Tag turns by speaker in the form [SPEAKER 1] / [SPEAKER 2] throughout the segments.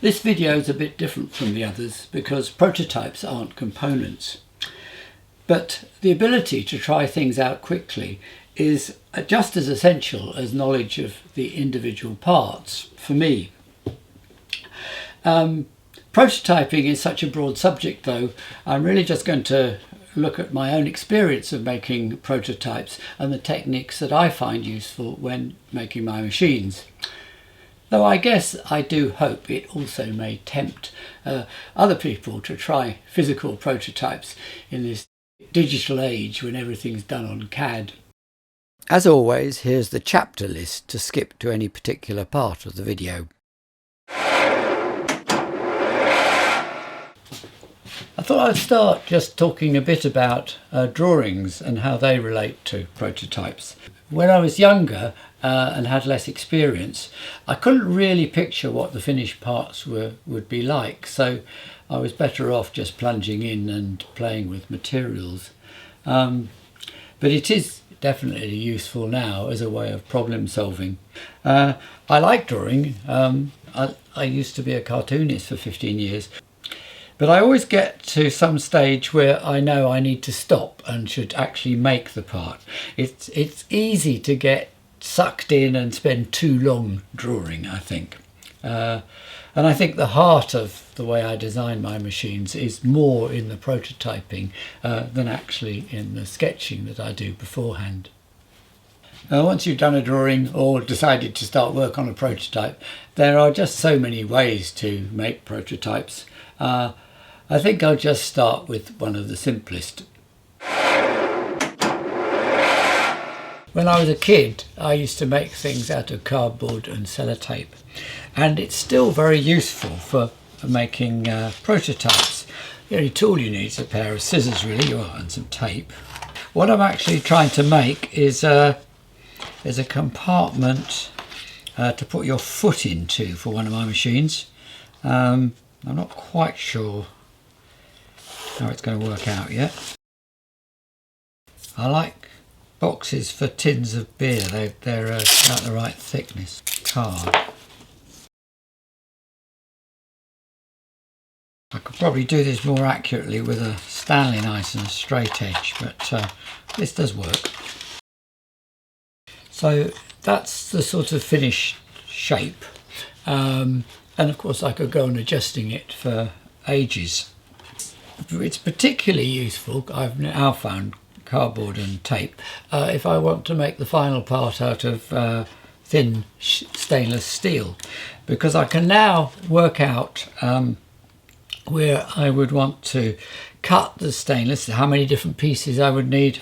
[SPEAKER 1] This video is a bit different from the others because prototypes aren't components. But the ability to try things out quickly is just as essential as knowledge of the individual parts for me. Prototyping is such a broad subject though, I'm really just going to look at my own experience of making prototypes and the techniques that I find useful when making my machines. Though I guess I do hope it also may tempt other people to try physical prototypes in this digital age when everything's done on CAD. As always, here's the chapter list to skip to any particular part of the video. I thought I'd start just talking a bit about drawings and how they relate to prototypes. When I was younger and had less experience, I couldn't really picture what the finished parts would be like, so I was better off just plunging in and playing with materials. But it is definitely useful now as a way of problem solving. I like drawing. I used to be a cartoonist for 15 years. But I always get to some stage where I know I need to stop and should actually make the part. It's easy to get sucked in and spend too long drawing, I think. And I think the heart of the way I design my machines is more in the prototyping than actually in the sketching that I do beforehand. Once you've done a drawing or decided to start work on a prototype, there are just so many ways to make prototypes. I think I'll just start with one of the simplest. When I was a kid, I used to make things out of cardboard and sellotape, and it's still very useful for making prototypes. The only tool you need is a pair of scissors really, and some tape. What I'm actually trying to make is a compartment to put your foot into for one of my machines. I'm not quite sure how it's going to work out yet. I like boxes for tins of beer. They're about the right thickness. Card. I could probably do this more accurately with a Stanley knife and a straight edge, but this does work. So that's the sort of finished shape. And of course I could go on adjusting it for ages. It's particularly useful, I've now found, cardboard and tape, if I want to make the final part out of thin stainless steel, because I can now work out where I would want to cut the stainless, how many different pieces I would need,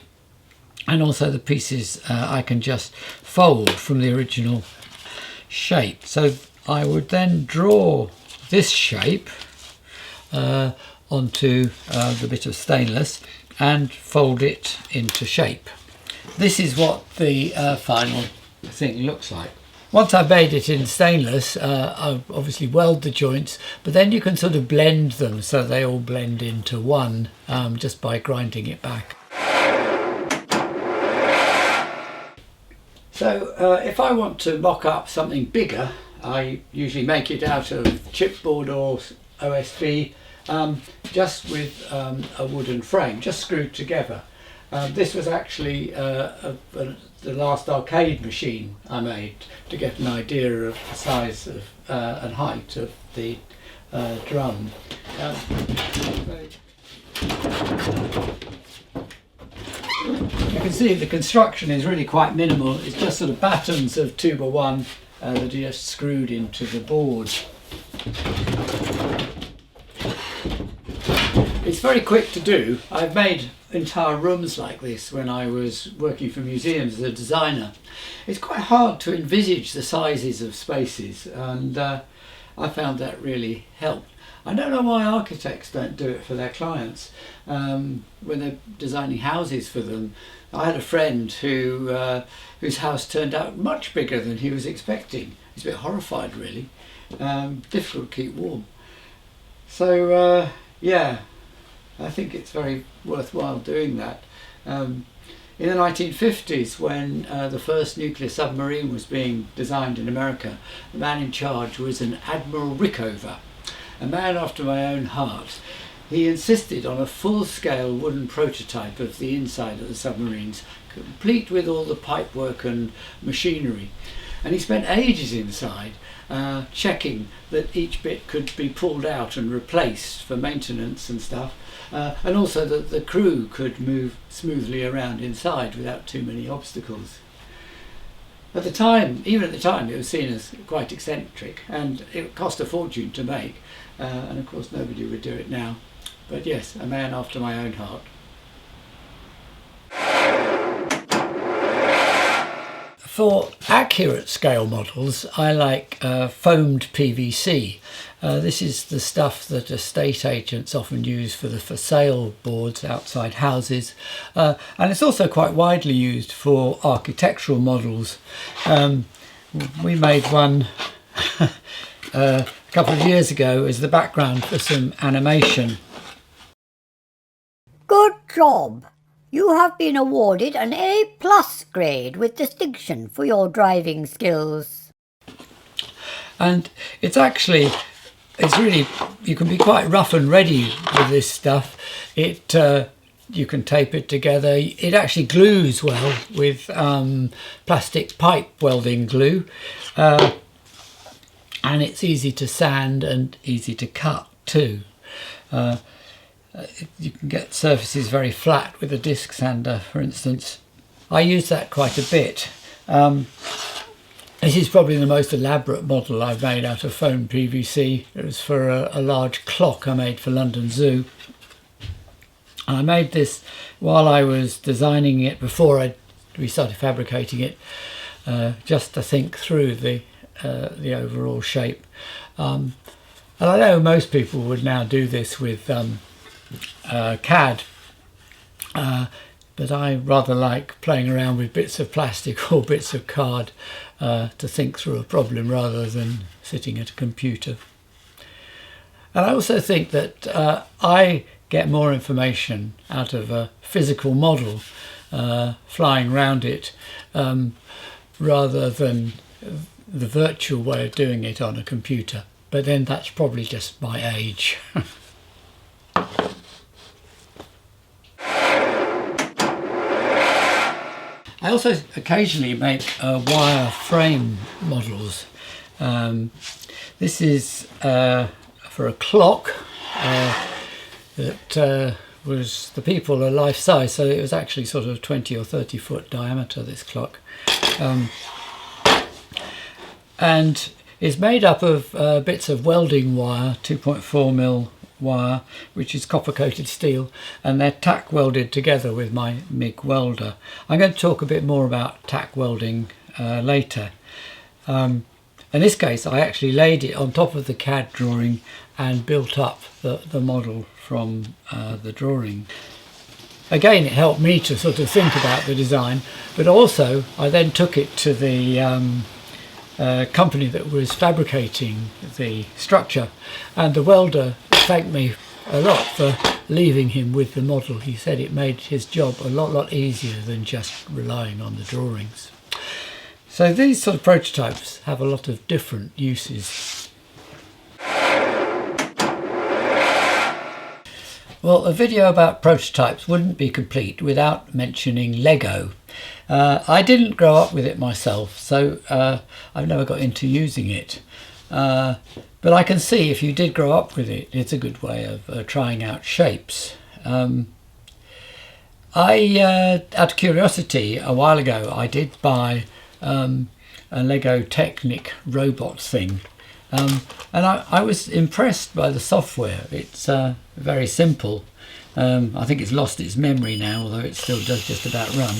[SPEAKER 1] and also the pieces I can just fold from the original shape. So I would then draw this shape onto the bit of stainless and fold it into shape. This is what the final thing looks like. Once I've made it in stainless, I obviously weld the joints, but then you can sort of blend them so they all blend into one just by grinding it back. So if I want to mock up something bigger, I usually make it out of chipboard or OSB, just with a wooden frame, just screwed together. This was actually the last arcade machine I made to get an idea of the size of, and height of the drum. You can see the construction is really quite minimal. It's just sort of battens of 2x1 that are just screwed into the board. It's very quick to do. I've made entire rooms like this when I was working for museums as a designer. It's quite hard to envisage the sizes of spaces, and I found that really helped. I don't know why architects don't do it for their clients when they're designing houses for them. I had a friend whose house turned out much bigger than he was expecting. He's a bit horrified really. Difficult to keep warm. So yeah, I think it's very worthwhile doing that. In the 1950s, when the first nuclear submarine was being designed in America, the man in charge was an Admiral Rickover. a man after my own heart. He insisted on a full-scale wooden prototype of the inside of the submarines, complete with all the pipework and machinery. And he spent ages inside checking that each bit could be pulled out and replaced for maintenance and stuff, and also that the crew could move smoothly around inside without too many obstacles. At the time, even at the time, it was seen as quite eccentric, and it cost a fortune to make, and of course nobody would do it now. But yes, a man after my own heart. For accurate scale models, I like foamed PVC. This is the stuff that estate agents often use for the for sale boards outside houses, and it's also quite widely used for architectural models. We made one a couple of years ago as the background for some animation.
[SPEAKER 2] Good job! You have been awarded an A+ grade with distinction for your driving skills.
[SPEAKER 1] And it's really, you can be quite rough and ready with this stuff. You can tape it together. It actually glues well with plastic pipe welding glue, and it's easy to sand and easy to cut too. You can get surfaces very flat with a disc sander, for instance. I use that quite a bit. This is probably the most elaborate model I've made out of foam PVC. It was for a large clock I made for London Zoo. I made this while I was designing it, before we started fabricating it, just to think through the overall shape. And I know most people would now do this with CAD, but I rather like playing around with bits of plastic or bits of card to think through a problem rather than sitting at a computer. And I also think that I get more information out of a physical model, flying around it, rather than the virtual way of doing it on a computer. But then that's probably just my age. I also occasionally make wire frame models. This is for a clock that was, the people are life size, so it was actually sort of 20 or 30 foot diameter, this clock. And it's made up of bits of welding wire, 2.4mm wire, which is copper coated steel, and they're tack welded together with my MIG welder. I'm going to talk a bit more about tack welding later. In this case I actually laid it on top of the CAD drawing and built up the model from the drawing. Again, it helped me to sort of think about the design, but also I then took it to the company that was fabricating the structure, and the welder thanked me a lot for leaving him with the model. He said it made his job a lot easier than just relying on the drawings. So these sort of prototypes have a lot of different uses. Well, a video about prototypes wouldn't be complete without mentioning Lego. I didn't grow up with it myself, so I've never got into using it. But I can see if you did grow up with it, it's a good way of trying out shapes. Out of curiosity, a while ago I did buy a Lego Technic robot thing, and I was impressed by the software. It's very simple. I think it's lost its memory now, although it still does just about run.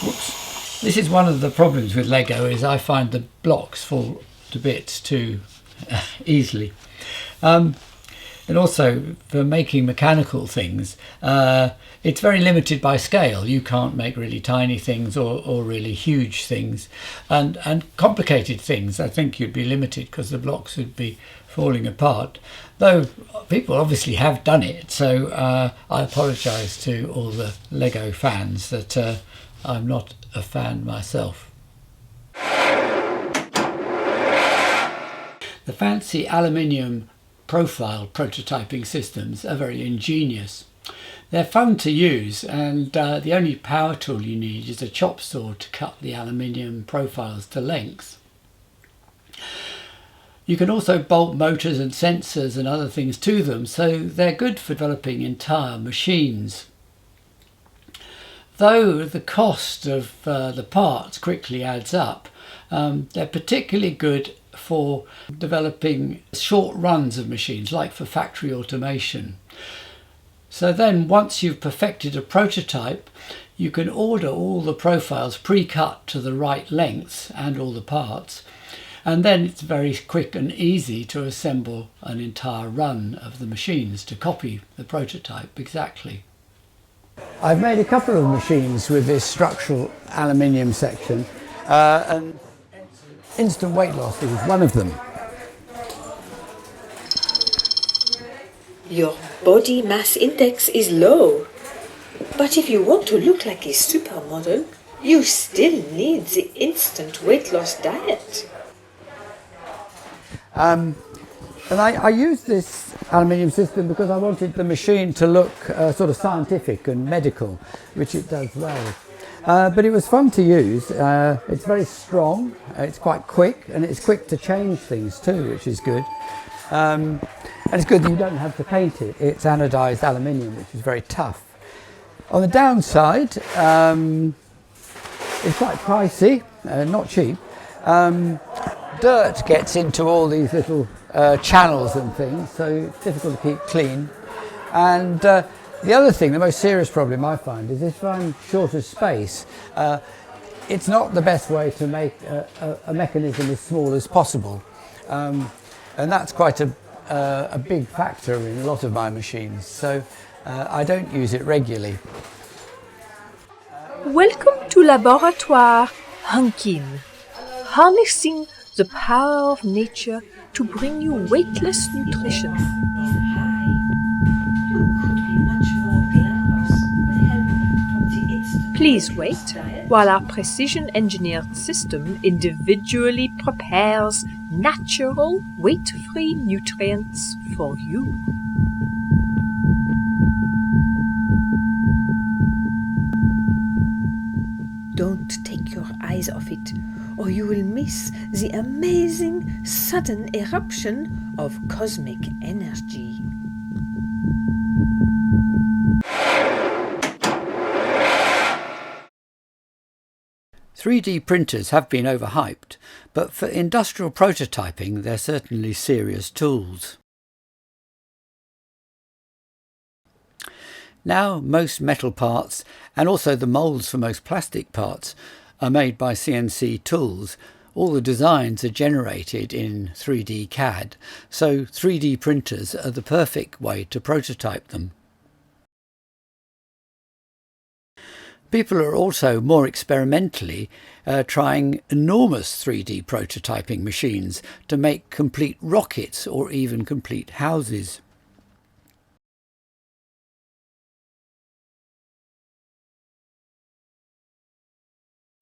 [SPEAKER 1] Whoops. This is one of the problems with Lego, is I find the blocks fall to bits too easily. And also for making mechanical things, it's very limited by scale. You can't make really tiny things or really huge things, and complicated things I think you'd be limited because the blocks would be falling apart, though people obviously have done it. So I apologise to all the Lego fans that I'm not a fan myself. The fancy aluminium profile prototyping systems are very ingenious. They're fun to use, and the only power tool you need is a chop saw to cut the aluminium profiles to length. You can also bolt motors and sensors and other things to them, so they're good for developing entire machines. Though the cost of the parts quickly adds up, they're particularly good for developing short runs of machines, like for factory automation. So then once you've perfected a prototype, you can order all the profiles pre-cut to the right lengths and all the parts, and then it's very quick and easy to assemble an entire run of the machines to copy the prototype exactly. I've made a couple of machines with this structural aluminium section, and instant weight loss is one of them.
[SPEAKER 3] Your body mass index is low, but if you want to look like a supermodel, you still need the instant weight loss diet.
[SPEAKER 1] And I used this aluminium system because I wanted the machine to look sort of scientific and medical, which it does well. But it was fun to use. It's very strong, it's quite quick, and it's quick to change things too, which is good. And it's good that you don't have to paint it. It's anodized aluminium, which is very tough. On the downside, it's quite pricey, not cheap. Dirt gets into all these little channels and things, so it's difficult to keep clean. And the other thing, the most serious problem I find, is if I'm short of space, it's not the best way to make a mechanism as small as possible. And that's quite a big factor in a lot of my machines, so I don't use it regularly.
[SPEAKER 4] Welcome to Laboratoire Hankin, harnessing the power of nature to bring you weightless nutrition. Please wait while our precision-engineered system individually prepares natural, weight-free nutrients for you.
[SPEAKER 3] Don't take your eyes off it, or you will miss the amazing sudden eruption of cosmic energy.
[SPEAKER 1] "3D printers have been overhyped, but for industrial prototyping they're certainly serious tools. Now most metal parts, and also the moulds for most plastic parts, are made by CNC tools. All the designs are generated in 3D CAD, so 3D printers are the perfect way to prototype them. People are also more experimentally trying enormous 3D prototyping machines to make complete rockets or even complete houses.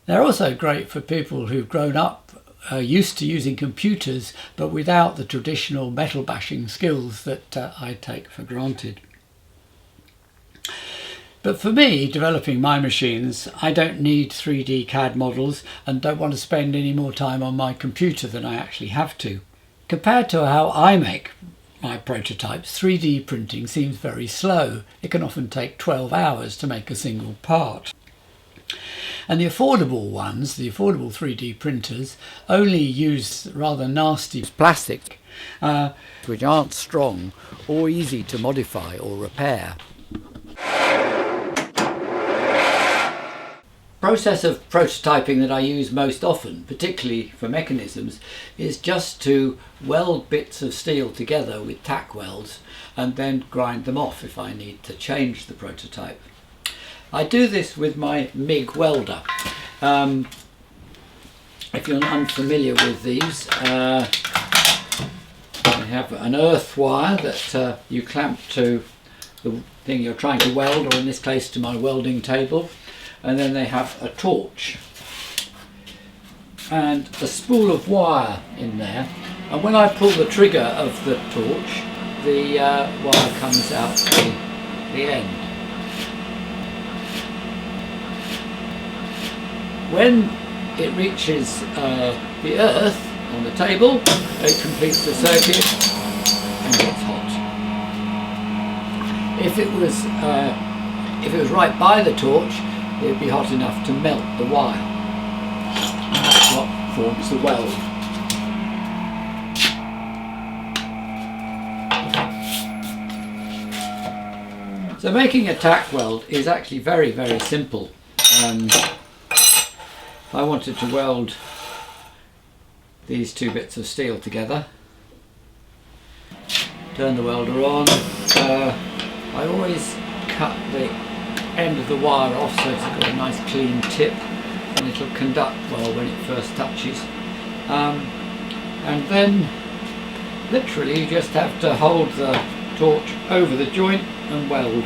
[SPEAKER 1] They're also great for people who've grown up used to using computers but without the traditional metal bashing skills that I take for granted. But for me, developing my machines, I don't need 3D CAD models and don't want to spend any more time on my computer than I actually have to. Compared to how I make my prototypes, 3D printing seems very slow. It can often take 12 hours to make a single part. And the affordable ones, the affordable 3D printers, only use rather nasty plastic, which aren't strong or easy to modify or repair. The process of prototyping that I use most often, particularly for mechanisms, is just to weld bits of steel together with tack welds and then grind them off if I need to change the prototype. I do this with my MIG welder. If you're unfamiliar with these, I have an earth wire that you clamp to the thing you're trying to weld, or in this case to my welding table, and then they have a torch and a spool of wire in there, And when I pull the trigger of the torch, the wire comes out the end. When it reaches the earth on the table, it completes the circuit and gets hot. If it was right by the torch, it would be hot enough to melt the wire. And that's what forms the weld. So making a tack weld is actually very, very simple. If I wanted to weld these two bits of steel together, turn the welder on. I always cut the end of the wire off so it's got a nice clean tip and it'll conduct well when it first touches. And then literally you just have to hold the torch over the joint and weld.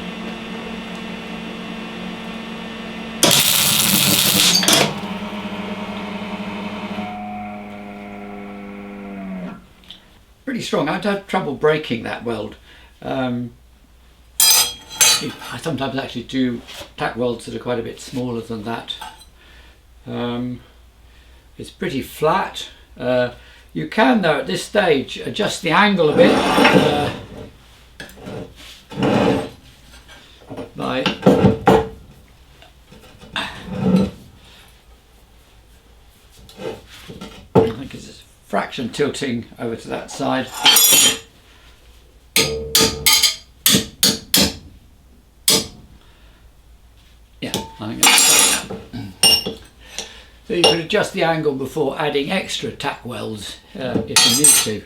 [SPEAKER 1] Pretty strong. I'd have trouble breaking that weld. I sometimes actually do tack welds that are quite a bit smaller than that. It's pretty flat. You can, though, at this stage adjust the angle a bit by I think it's a fraction tilting over to that side. Yeah, I think that's right. So you could adjust the angle before adding extra tack welds if you need to.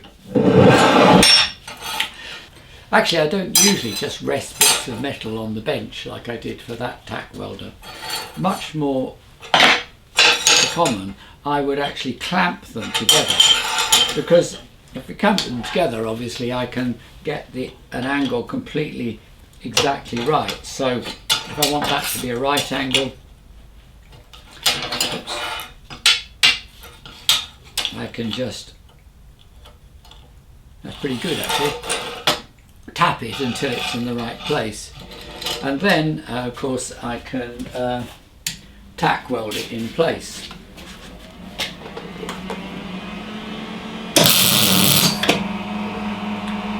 [SPEAKER 1] Actually, I don't usually just rest bits of metal on the bench like I did for that tack welder. Much more common, I would actually clamp them together, because if we clamp them together, obviously I can get an angle completely exactly right. So if I want that to be a right angle, oops, I can just, that's pretty good actually, tap it until it's in the right place, and then of course I can tack weld it in place.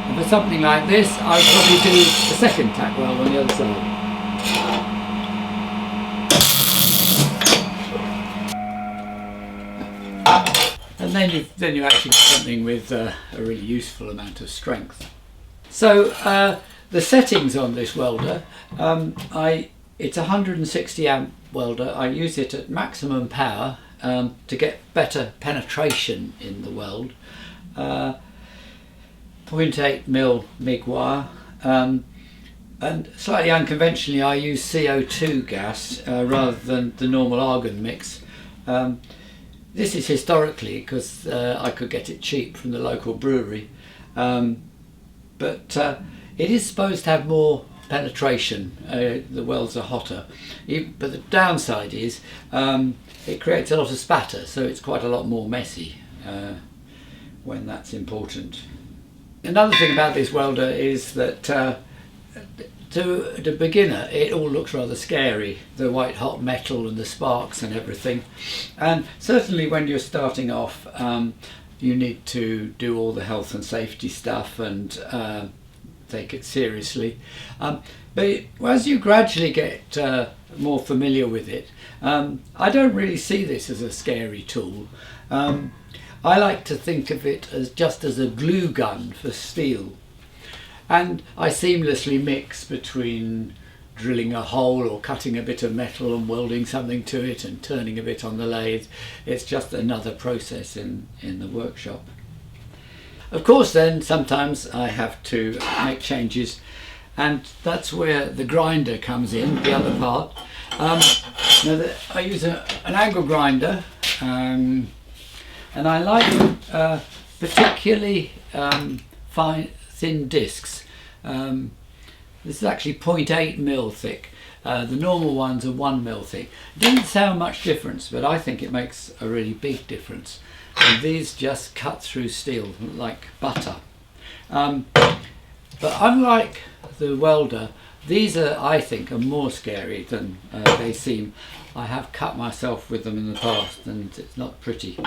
[SPEAKER 1] And for something like this, I would probably do a second tack weld on the other side. And then you actually get something with a really useful amount of strength. So the settings on this welder, it's a 160 amp welder. I use it at maximum power to get better penetration in the weld. 0.8mm MIG wire, and slightly unconventionally I use CO2 gas rather than the normal argon mix. This is historically because I could get it cheap from the local brewery, but it is supposed to have more penetration. The welds are hotter, but the downside is it creates a lot of spatter, so it's quite a lot more messy when that's important. Another thing about this welder is that to the beginner it all looks rather scary, the white hot metal and the sparks and everything, and certainly when you're starting off you need to do all the health and safety stuff and take it seriously, but as you gradually get more familiar with it, I don't really see this as a scary tool. I like to think of it as just as a glue gun for steel, and I seamlessly mix between drilling a hole or cutting a bit of metal and welding something to it and turning a bit on the lathe. It's just another process in the workshop. Of course then sometimes I have to make changes, and that's where the grinder comes in, the other part. Now I use an angle grinder, and I like particularly fine, thin discs. This is actually 0.8mm thick. The normal ones are 1mm thick. It doesn't sound much difference, but I think it makes a really big difference. and these just cut through steel like butter. But unlike the welder, these are, I think, are more scary than they seem. I have cut myself with them in the past and it's not pretty.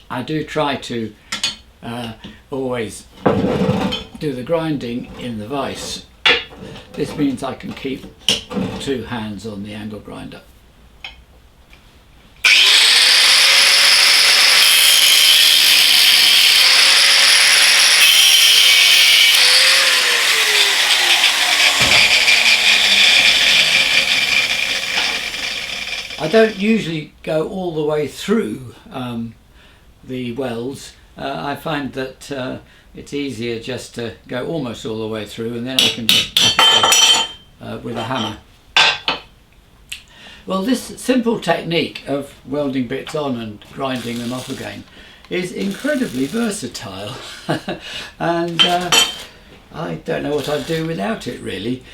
[SPEAKER 1] I do try to always do the grinding in the vise. This means I can keep 2 hands on the angle grinder. I don't usually go all the way through the welds. I find that it's easier just to go almost all the way through, and then I can just tap it with a hammer. Well, this simple technique of welding bits on and grinding them off again is incredibly versatile and I don't know what I'd do without it, really.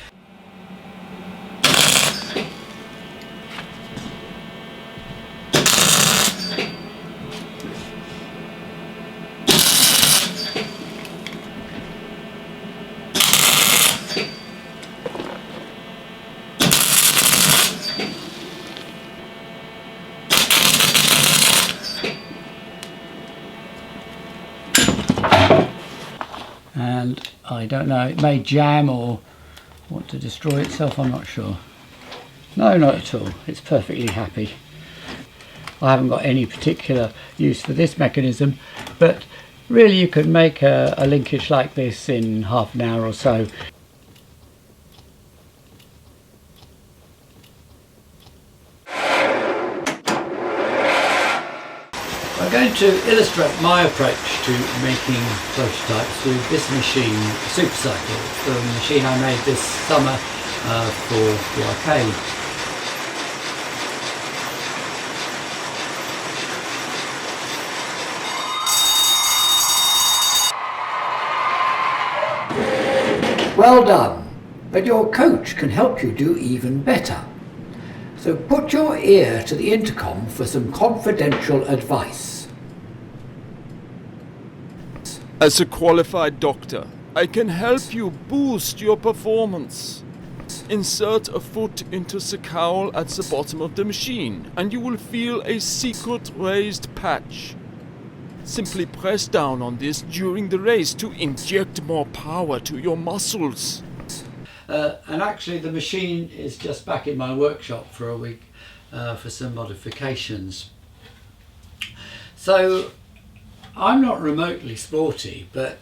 [SPEAKER 1] And I don't know, it may jam or want to destroy itself, I'm not sure. No, not at all, it's perfectly happy. I haven't got any particular use for this mechanism, but really you could make a linkage like this in half an hour or so. I'm going to illustrate my approach to making prototypes with this machine, Supercycle, the machine I made this summer for the arcade. Well done, but your coach can help you do even better. So put your ear to the intercom for some confidential advice.
[SPEAKER 5] As a qualified doctor, I can help you boost your performance. Insert a foot into the cowl at the bottom of the machine and you will feel a secret raised patch. Simply press down on this during the race to inject more power to your muscles.
[SPEAKER 1] And actually the machine is just back in my workshop for a week for some modifications. So I'm not remotely sporty, but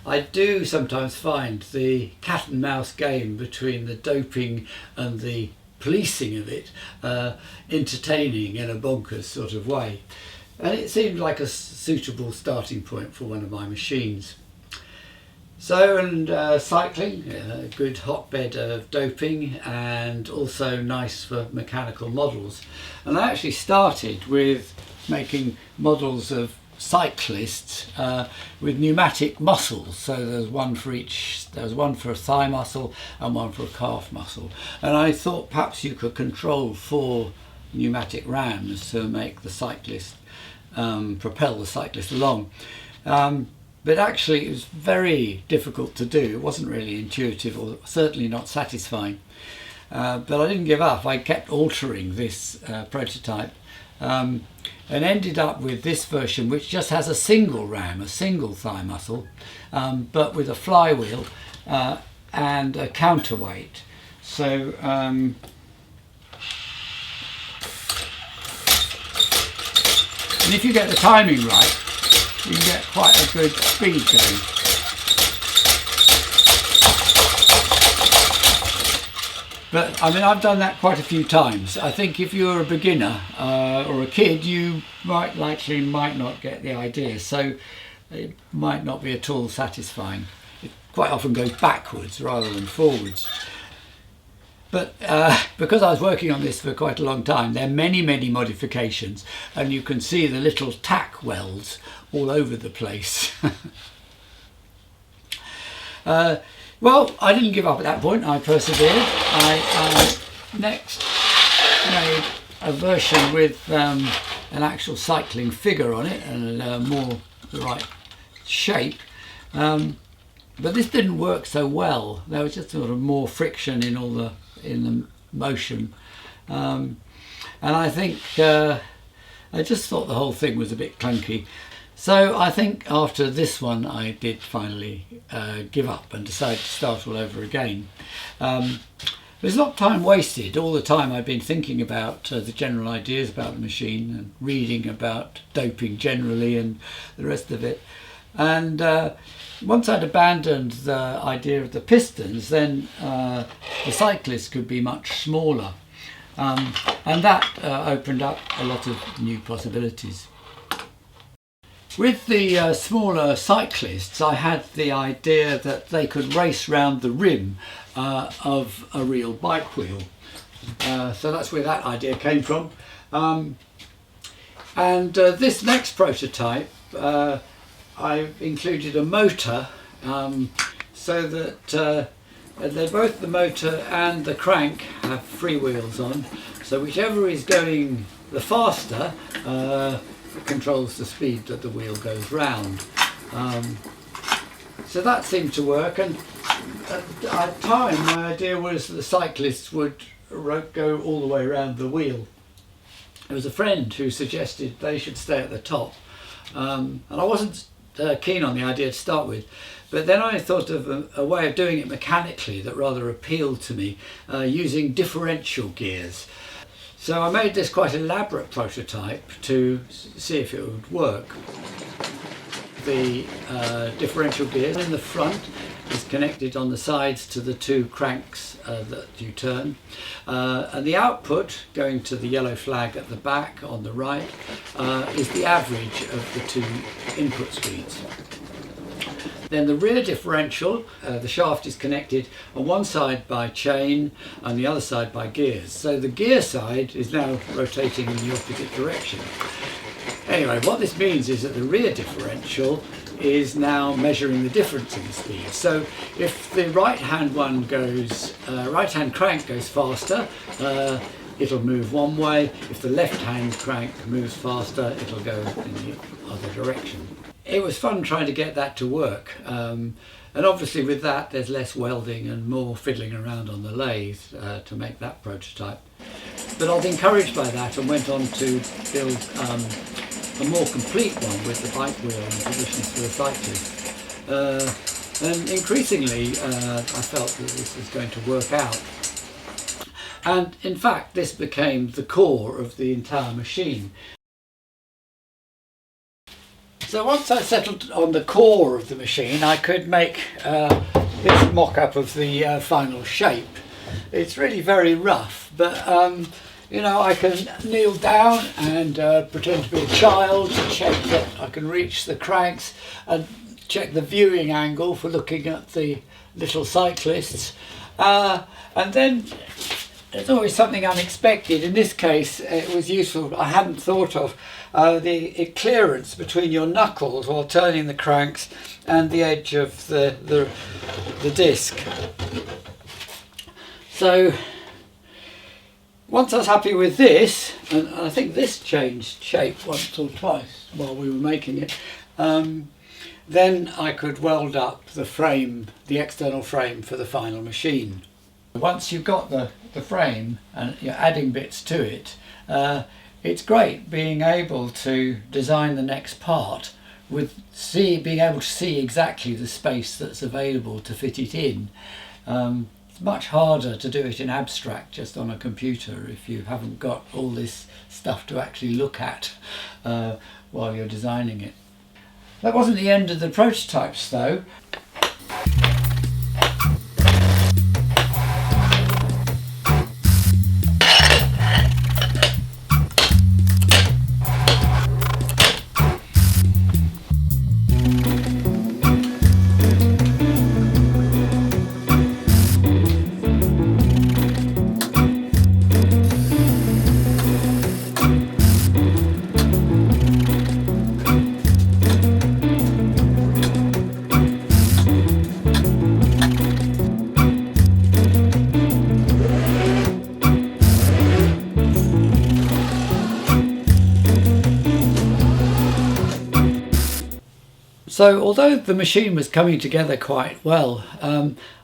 [SPEAKER 1] I do sometimes find the cat and mouse game between the doping and the policing of it entertaining in a bonkers sort of way. And it seemed like a suitable starting point for one of my machines. So, and cycling, a good hotbed of doping and also nice for mechanical models. And I actually started with making models of cyclists with pneumatic muscles. So there's one for each, there's one for a thigh muscle and one for a calf muscle. And I thought perhaps you could control 4 pneumatic rams to make the cyclist, propel the cyclist along. But actually it was very difficult to do. It wasn't really intuitive or certainly not satisfying. But I didn't give up. I kept altering this prototype and ended up with this version, which just has a single ram, a single thigh muscle, but with a flywheel and a counterweight. So and if you get the timing right, you can get quite a good speed going. But I mean, I've done that quite a few times. I think if you're a beginner or a kid, you might not get the idea. So it might not be at all satisfying. It quite often goes backwards rather than forwards. But because I was working on this for quite a long time, there are many, many modifications, and you can see the little tack welds all over the place. Well, I didn't give up at that point. I persevered. Next made a version with an actual cycling figure on it and more the right shape. But this didn't work so well. There was just sort of more friction in the motion, and I think I just thought the whole thing was a bit clunky. So I think after this one I did finally give up and decide to start all over again. There's not time wasted. All the time I've been thinking about the general ideas about the machine and reading about doping generally and the rest of it. And once I'd abandoned the idea of the pistons, then the cyclist could be much smaller. And that opened up a lot of new possibilities. With the smaller cyclists, I had the idea that they could race round the rim of a real bike wheel. So that's where that idea came from. This next prototype, I've included a motor so that both the motor and the crank have freewheels on. So whichever is going the faster controls the speed that the wheel goes round. So that seemed to work, and at the time my idea was that the cyclists would go all the way around the wheel. There was a friend who suggested they should stay at the top, and I wasn't keen on the idea to start with, but then I thought of a way of doing it mechanically that rather appealed to me, using differential gears. So I made this quite elaborate prototype to see if it would work. The differential gears in the front is connected on the sides to the two cranks that you turn, and the output going to the yellow flag at the back on the right is the average of the two input speeds. Then the rear differential, the shaft is connected on one side by chain and the other side by gears. So the gear side is now rotating in the opposite direction. Anyway, what this means is that the rear differential is now measuring the difference in the speed. So if the right-hand crank goes faster, it'll move one way. If the left-hand crank moves faster, it'll go in the other direction. It was fun trying to get that to work, and obviously with that there's less welding and more fiddling around on the lathe to make that prototype. But I was encouraged by that and went on to build a more complete one with the bike wheel and positions for the cyclist. And increasingly I felt that this was going to work out. And in fact this became the core of the entire machine. So once I settled on the core of the machine, I could make this mock-up of the final shape. It's really very rough, but you know, I can kneel down and pretend to be a child to check that I can reach the cranks and check the viewing angle for looking at the little cyclists. And then there's always something unexpected. In this case, it was useful. I hadn't thought of the clearance between your knuckles while turning the cranks and the edge of the disc. So once I was happy with this, and I think this changed shape once or twice while we were making it, then I could weld up the frame, the external frame for the final machine. Once you've got the frame and you're adding bits to it, it's great being able to design the next part with being able to see exactly the space that's available to fit it in. It's much harder to do it in abstract just on a computer if you haven't got all this stuff to actually look at while you're designing it. That wasn't the end of the prototypes though. So although the machine was coming together quite well,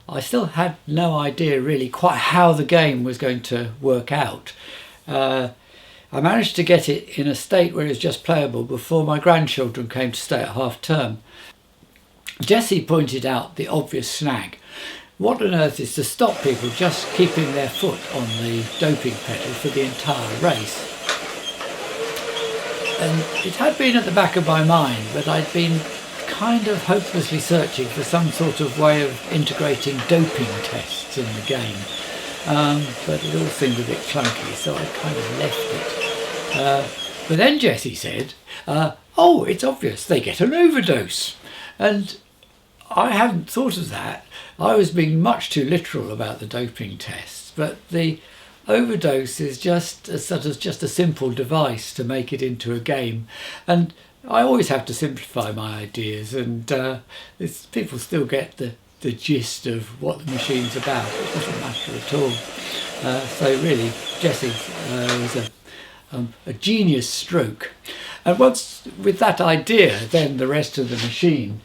[SPEAKER 1] I still had no idea really quite how the game was going to work out. I managed to get it in a state where it was just playable before my grandchildren came to stay at half term. Jessie pointed out the obvious snag. What on earth is to stop people just keeping their foot on the doping pedal for the entire race? And it had been at the back of my mind, but I'd been kind of hopelessly searching for some sort of way of integrating doping tests in the game. But it all seemed a bit clunky, so I kind of left it. But then Jessie said, oh, it's obvious, they get an overdose. And I hadn't thought of that. I was being much too literal about the doping tests, but the overdose is just a simple device to make it into a game. And I always have to simplify my ideas, and people still get the gist of what the machine's about. It doesn't matter at all. So really, Jessie was a genius stroke. And once with that idea, then the rest of the machine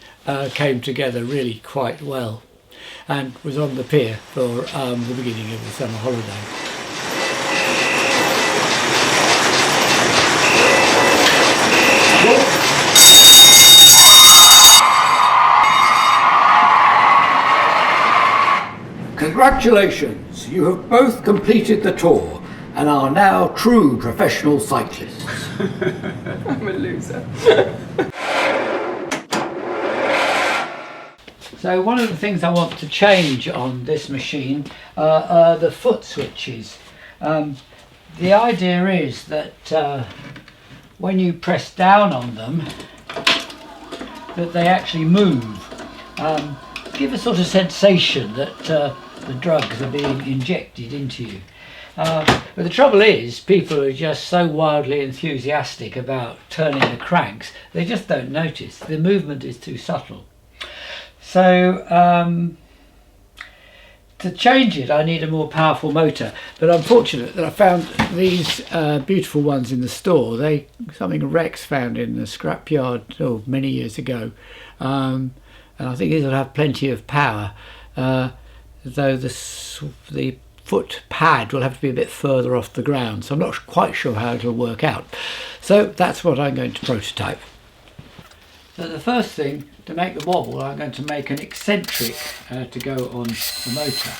[SPEAKER 1] came together really quite well, and was on the pier for the beginning of the summer holiday. Congratulations, you have both completed the tour and are now true professional cyclists.
[SPEAKER 6] I'm a loser.
[SPEAKER 1] So one of the things I want to change on this machine are the foot switches. The idea is that when you press down on them, that they actually move. Give a sort of sensation that the drugs are being injected into you. But the trouble is, people are just so wildly enthusiastic about turning the cranks, they just don't notice. The movement is too subtle. So to change it, I need a more powerful motor. But I'm fortunate that I found these beautiful ones in the store. Something Rex found in the scrapyard many years ago. And I think these will have plenty of power, though the foot pad will have to be a bit further off the ground, so I'm not quite sure how it'll work out. So that's what I'm going to prototype. So the first thing, to make the wobble, I'm going to make an eccentric to go on the motor.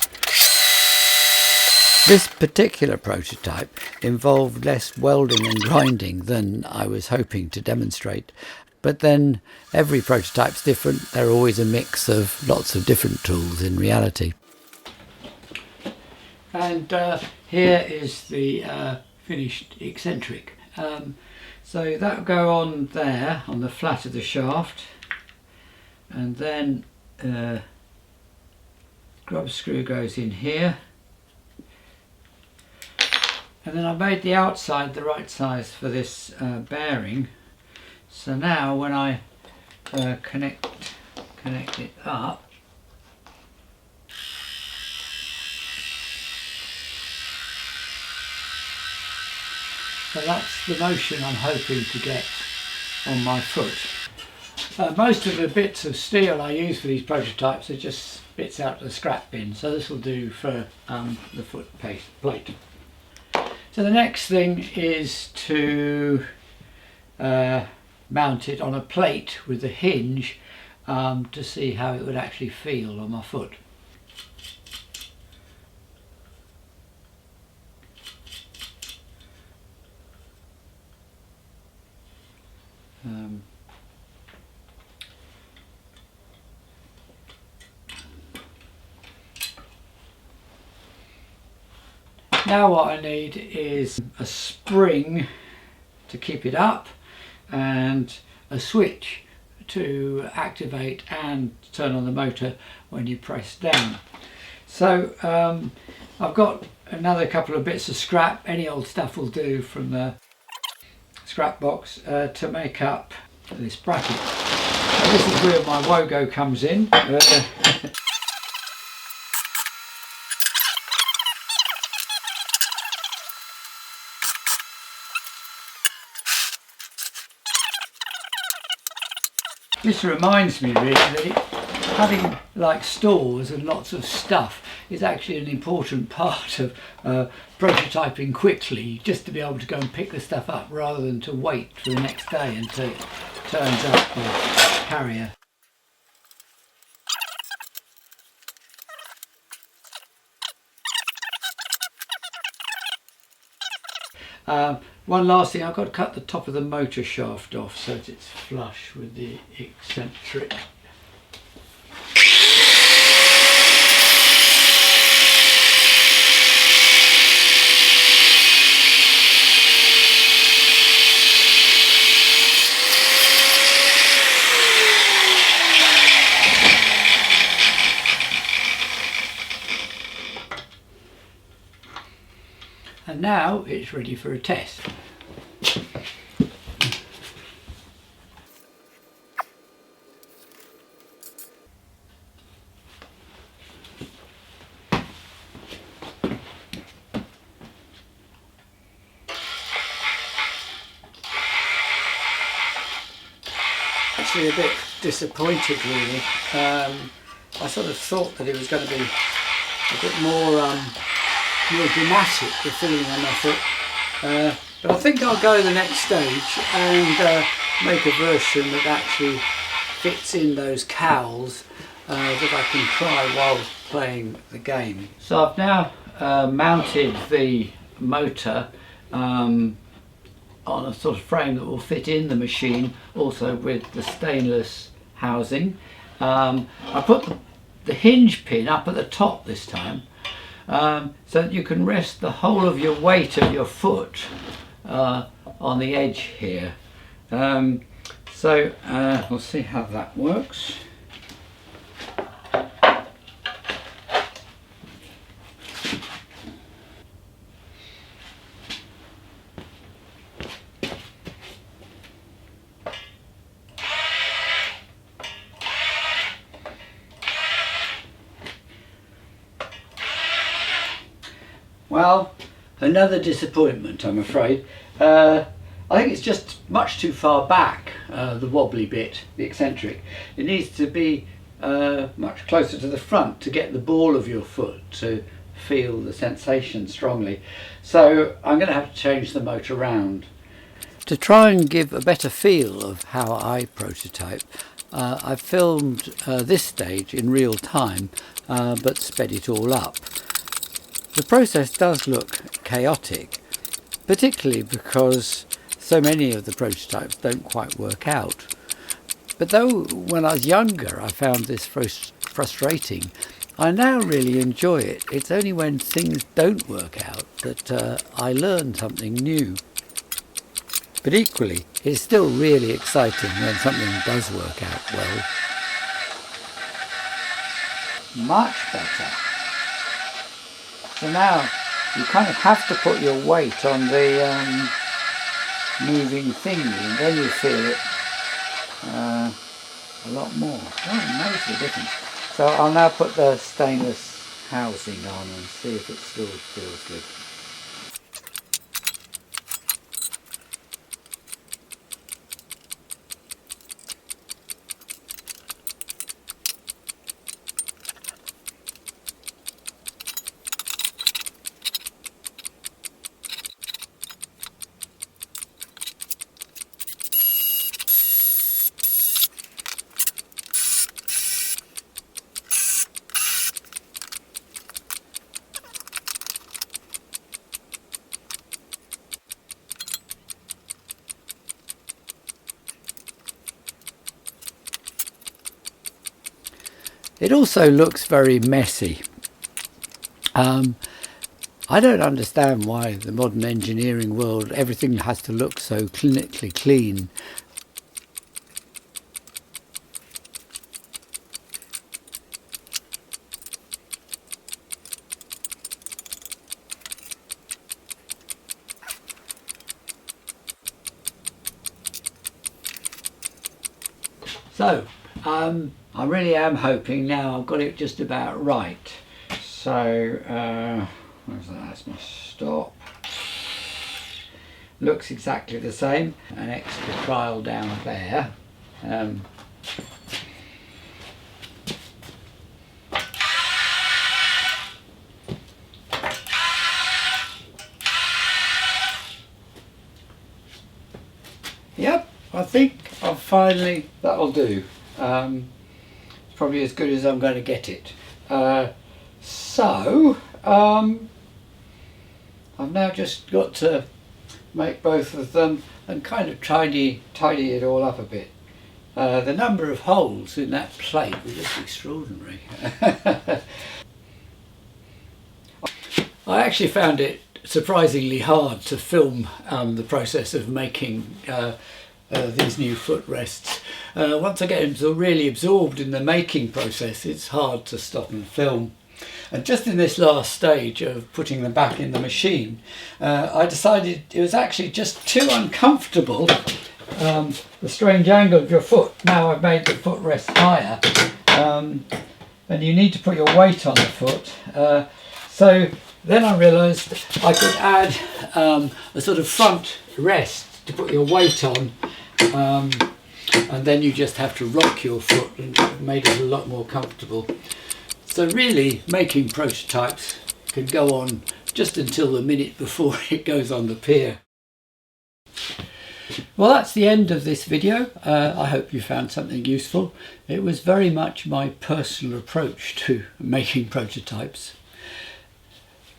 [SPEAKER 1] This particular prototype involved less welding and grinding than I was hoping to demonstrate. But then every prototype's different. They're always a mix of lots of different tools in reality. And here is the finished eccentric. So that will go on there on the flat of the shaft, and then grub screw goes in here, and then I made the outside the right size for this bearing. So now when I connect it up, so that's the motion I'm hoping to get on my foot. Most of the bits of steel I use for these prototypes are just bits out of the scrap bin, so this will do for the foot plate. So the next thing is to mount it on a plate with a hinge to see how it would actually feel on my foot. Now what I need is a spring to keep it up and a switch to activate and turn on the motor when you press down. So I've got another couple of bits of scrap, any old stuff will do from the scrap box, to make up this bracket. So this is where my Wogo comes in. This reminds me really that having like stores and lots of stuff is actually an important part of prototyping quickly, just to be able to go and pick the stuff up rather than to wait for the next day until it turns up with carrier. One last thing, I've got to cut the top of the motor shaft off so that it's flush with the eccentric. And now it's ready for a test. Actually a bit disappointed really. I sort of thought that it was going to be a bit more dramatic, the feeling on my foot, but I think I'll go the next stage and make a version that actually fits in those cowls that I can try while playing the game. So I've now mounted the motor on a sort of frame that will fit in the machine, also with the stainless housing. I put the hinge pin up at the top this time, so that you can rest the whole of your weight of your foot on the edge here. So we'll see how that works. Well, another disappointment, I'm afraid. I think it's just much too far back, the wobbly bit, the eccentric. It needs to be much closer to the front to get the ball of your foot to feel the sensation strongly. So I'm going to have to change the motor around. To try and give a better feel of how I prototype, I've filmed this stage in real time, but sped it all up. The process does look chaotic, particularly because so many of the prototypes don't quite work out. But though when I was younger I found this frustrating, I now really enjoy it. It's only when things don't work out that I learn something new. But equally, it's still really exciting when something does work out well. Much better. So now you kind of have to put your weight on the moving thingy, and then you feel it a lot more. Oh, it makes a difference. So I'll now put the stainless housing on and see if it still feels good. It also looks very messy. I don't understand why the modern engineering world, everything has to look so clinically clean. So, I really am hoping now I've got it just about right. So, where's that? That's my stop. Looks exactly the same. An extra trial down there. Yep, I think that'll do. It's probably as good as I'm going to get it. I've now just got to make both of them and kind of tidy it all up a bit. The number of holes in that plate was just extraordinary. I actually found it surprisingly hard to film the process of making these new footrests. Once I get them really absorbed in the making process, it's hard to stop and film. And just in this last stage of putting them back in the machine, I decided it was actually just too uncomfortable, the strange angle of your foot. Now I've made the footrest higher, and you need to put your weight on the foot. So then I realised I could add a sort of front rest to put your weight on, and then you just have to rock your foot, and it made it a lot more comfortable. So really, making prototypes can go on just until the minute before it goes on the pier. Well, that's the end of this video. I hope you found something useful. It was very much my personal approach to making prototypes.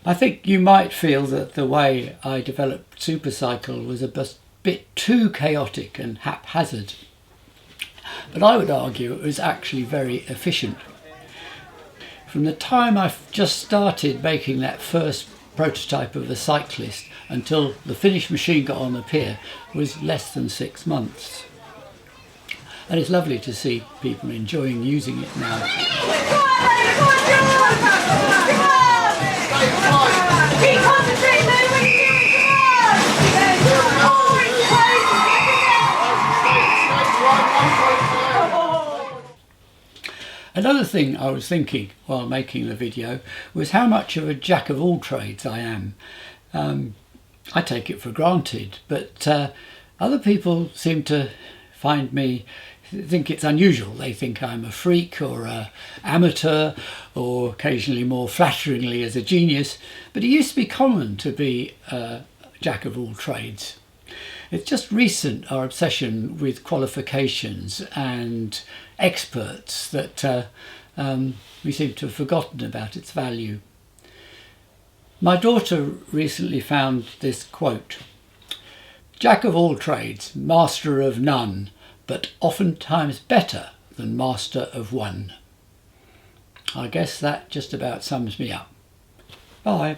[SPEAKER 1] I think you might feel that the way I developed Supercycle was a bit too chaotic and haphazard, but I would argue it was actually very efficient. From the time I just started making that first prototype of the cyclist until the finished machine got on the pier was less than 6 months. And it's lovely to see people enjoying using it now. Another thing I was thinking while making the video was how much of a jack of all trades I am. I take it for granted, but other people seem to think it's unusual. They think I'm a freak or an amateur, or occasionally more flatteringly as a genius, but it used to be common to be a jack of all trades. It's just recent, our obsession with qualifications and experts, that we seem to have forgotten about its value. My daughter recently found this quote: "Jack of all trades, master of none, but oftentimes better than master of one." I guess that just about sums me up. Bye.